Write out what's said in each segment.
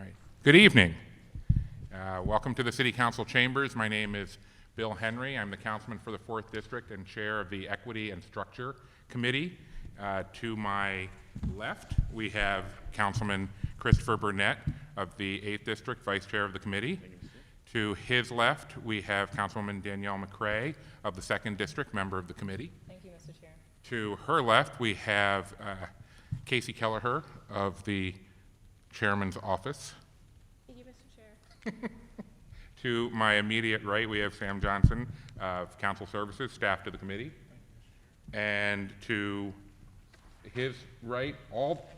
right. Good evening. Welcome to the City Council chambers. My name is Bill Henry. I'm the councilman for the 4th District and chair of the Equity and Structure Committee. To my left, we have Councilman Christopher Burnett of the 8th District, vice chair of the committee. To his left, we have Councilwoman Danielle McCray of the 2nd District, member of the committee. Thank you, Mr. Chair. To her left, we have Casey Kelleher of the chairman's office. Thank you, Mr. Chair. To my immediate right, we have Sam Johnson of Council Services, staff to the committee. And to his right,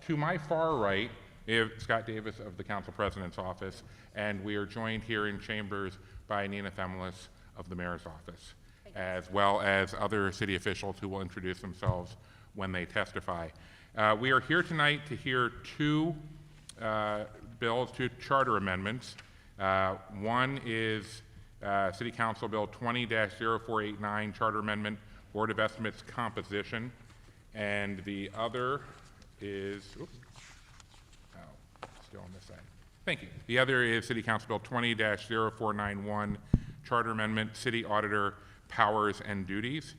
to my far right, we have Scott Davis of the Council President's office, and we are joined here in chambers by Nina Themelis of the mayor's office, as well as other city officials who will introduce themselves when they testify. We are here tonight to hear two charter amendments. One is City Council Bill 20-0489, Charter Amendment, Board of Estimates composition, and the other is, still on this side. Thank you. The other is City Council Bill 20-0491, Charter Amendment, City Auditor Powers and Duties.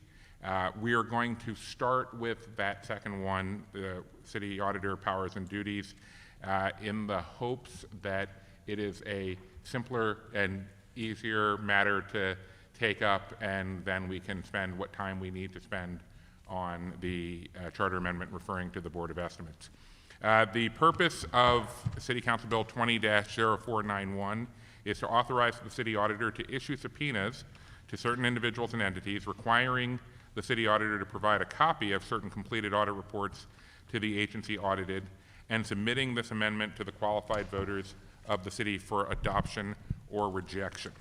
We are going to start with that second one, the City Auditor Powers and Duties, in the hopes that it is a simpler and easier matter to take up, and then we can spend what time we need to spend on the charter amendment referring to the Board of Estimates. The purpose of City Council Bill 20-0491 is to authorize the city auditor to issue subpoenas to certain individuals and entities, requiring the city auditor to provide a copy of certain completed audit reports to the agency audited, and submitting this amendment to the qualified voters of the city for adoption or rejection.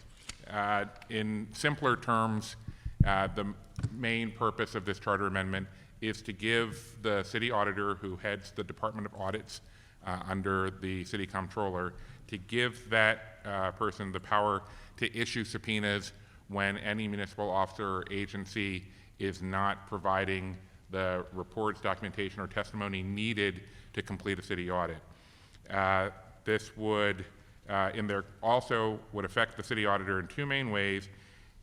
In simpler terms, the main purpose of this charter amendment is to give the city auditor, who heads the Department of Audits under the city comptroller, to give that person the power to issue subpoenas when any municipal officer or agency is not providing the reports, documentation, or testimony needed to complete a city audit. This would also would affect the city auditor in two main ways: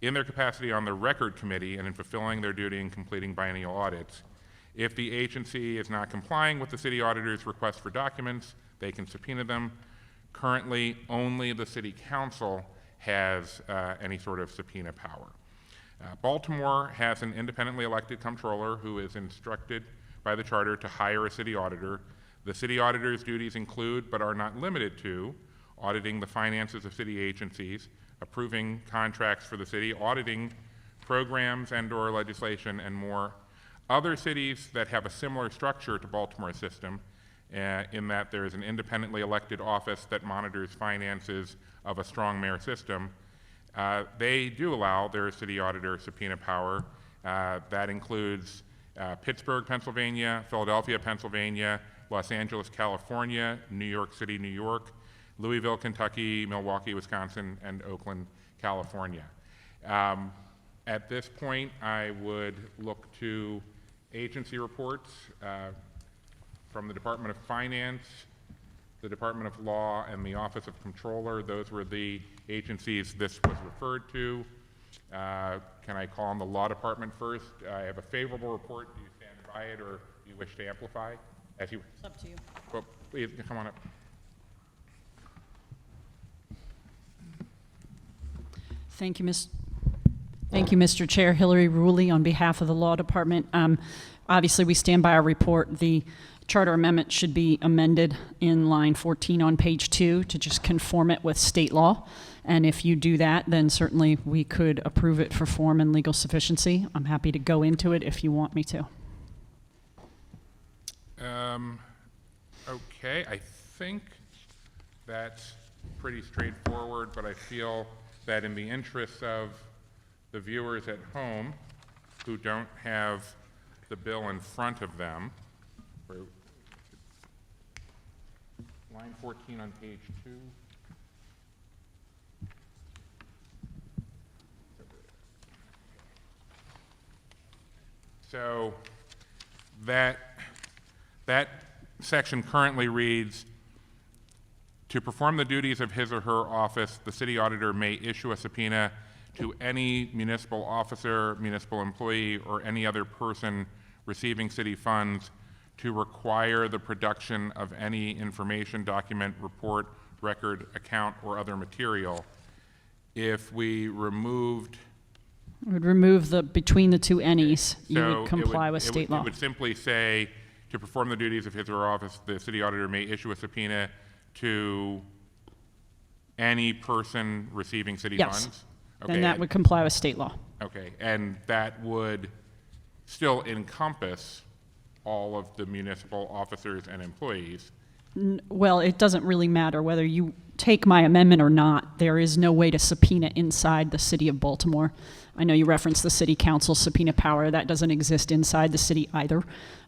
in their capacity on the record committee and in fulfilling their duty in completing biennial audits. If the agency is not complying with the city auditor's request for documents, they can subpoena them. Currently, only the city council has any sort of subpoena power. Baltimore has an independently elected comptroller who is instructed by the charter to hire a city auditor. The city auditor's duties include, but are not limited to, auditing the finances of city agencies, approving contracts for the city, auditing programs and/or legislation, and more. Other cities that have a similar structure to Baltimore's system, in that there is an independently elected office that monitors finances of a strong mayor system, they do allow their city auditor subpoena power. That includes Pittsburgh, Pennsylvania, Philadelphia, Pennsylvania, Los Angeles, California, New York City, New York, Louisville, Kentucky, Milwaukee, Wisconsin, and Oakland, California. At this point, I would look to agency reports from the Department of Finance, the Department of Law, and the Office of Comptroller. Those were the agencies this was referred to. Can I call on the Law Department first? I have a favorable report. Do you stand by it, or do you wish to amplify? It's up to you. Well, please come on up. Thank you, Mr. Chair. Hillary Ruley on behalf of the Law Department. Obviously, we stand by our report. The charter amendment should be amended in line 14 on page 2 to just conform it with state law. And if you do that, then certainly we could approve it for form and legal sufficiency. I'm happy to go into it if you want me to. Okay, I think that's pretty straightforward, but I feel that in the interests of the viewers at home who don't have the bill in front of them, line 14 on page 2. So that section currently reads, To perform the duties of his or her office, the city auditor may issue a subpoena to any municipal officer, municipal employee, or any other person receiving city funds to require the production of any information, document, report, record, account, or other material. If we removed, Would remove the between the two NEs. You so would comply with it state law. It would simply say, to perform the duties of his or her office, the city auditor may issue a subpoena to any person receiving city Yes. funds? Then Okay, that would comply with state law. okay, and that would still encompass all of the municipal officers and employees. Well, it doesn't really matter whether you take my amendment or not. There is no way to subpoena inside the city of Baltimore. I know you referenced the city council subpoena power. That doesn't exist inside the city either.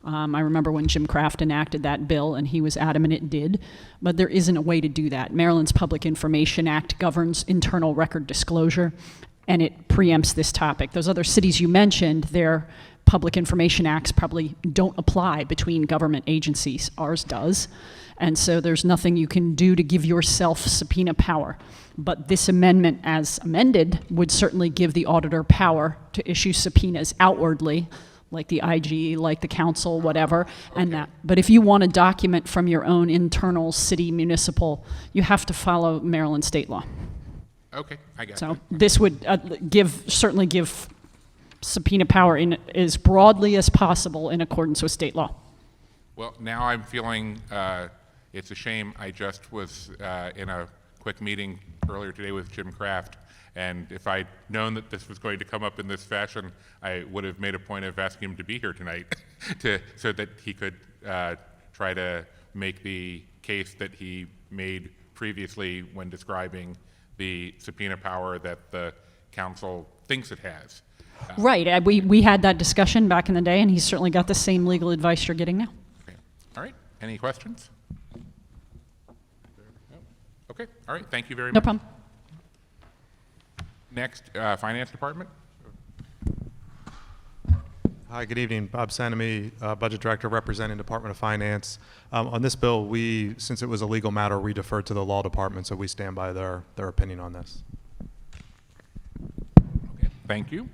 I remember when Jim Craft enacted that bill, and he was adamant it did. But there isn't a way to do that. Maryland's Public Information Act governs internal record disclosure, and it preempts this topic. Those other cities you mentioned, their public information acts probably don't apply between government agencies. Ours does. And so there's nothing you can do to give yourself subpoena power. But this amendment, as amended, would certainly give the auditor power to issue subpoenas outwardly, like the IG, like the council, whatever, and that. But if you want a document from your own internal city municipal, you have to follow Maryland state law. Okay, I got So it. this would certainly give subpoena power in as broadly as possible in accordance with state law. Well, now I'm feeling, it's a shame, I just was in a quick meeting earlier today with Jim Craft, and if I'd known that this was going to come up in this fashion, I would have made a point of asking him to be here tonight so that he could try to make the case that he made previously when describing the subpoena power that the council thinks it has. Right. We had that discussion back in the day, and he's certainly got the same legal advice you're getting now. Okay. All right, any questions? Okay, all right, thank you very No much. problem. Next, Finance Department. Hi, good evening. Bob Sanamy, Budget Director representing Department of Finance. On this bill, since it was a legal matter, we deferred to the Law Department, so we stand by their opinion on this. Okay, thank you.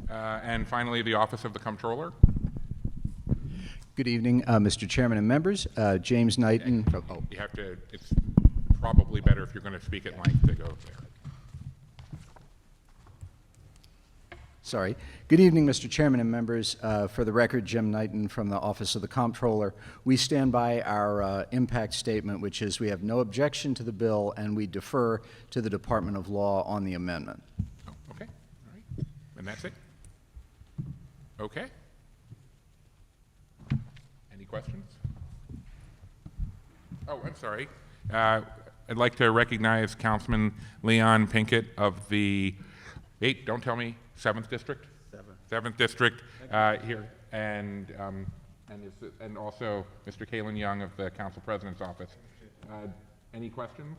And finally, the Office of the Comptroller. Good evening, Mr. Chairman and members. James Knighton. Oh, You have to, it's probably better if you're going to speak at length to go there. sorry. Good evening, Mr. Chairman and members. For the record, Jim Knighton from the Office of the Comptroller. We stand by our impact statement, which is we have no objection to the bill and we defer to the Department of Law on the amendment. Oh, okay, all right. And that's it? Okay. Any questions? Oh, I'm sorry. I'd like to recognize Councilman Leon Pinkett of the, don't tell me, 7th District? 7th District here, and also Mr. Kalen Young of the Council President's Office. Any questions?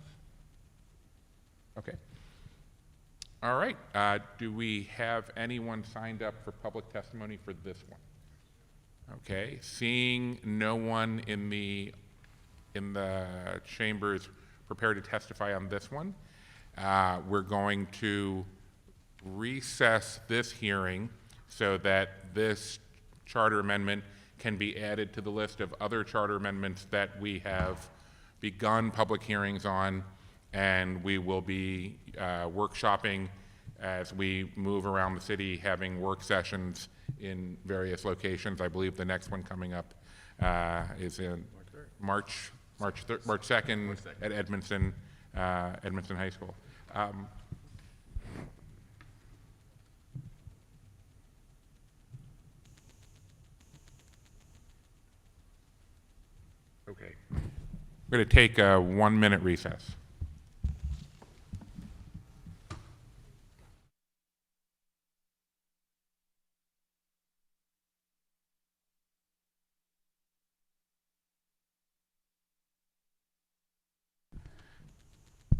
Okay. All right. Do we have anyone signed up for public testimony for this one? Okay. Seeing no one in the chambers prepared to testify on this one, we're going to recess this hearing so that this charter amendment can be added to the list of other charter amendments that we have begun public hearings on, and we will be workshopping as we move around the city, having work sessions in various locations. I believe the next one coming up is in March 2nd at Edmondson High School. Okay. We're going to take a 1-minute recess.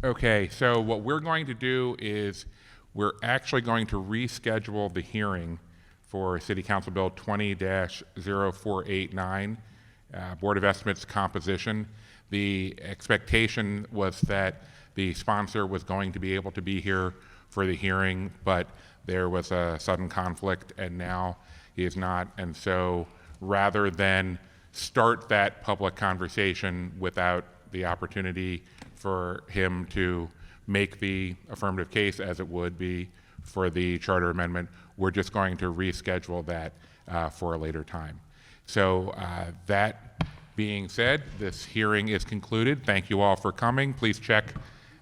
Okay, so what we're going to do is we're actually going to reschedule the hearing for City Council Bill 20-0489. Board of Estimates composition. The expectation was that the sponsor was going to be able to be here for the hearing, but there was a sudden conflict, and now he is not. And so rather than start that public conversation without the opportunity for him to make the affirmative case as it would be for the charter amendment, we're just going to reschedule that for a later time. So that being said, this hearing is concluded. Thank you all for coming. Please check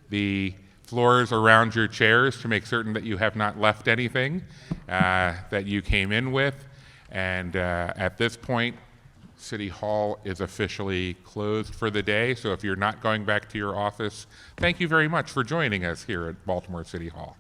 the floors around your chairs to make certain that you have not left anything that you came in with. And at this point, City Hall is officially closed for the day. So if you're not going back to your office, thank you very much for joining us here at Baltimore City Hall.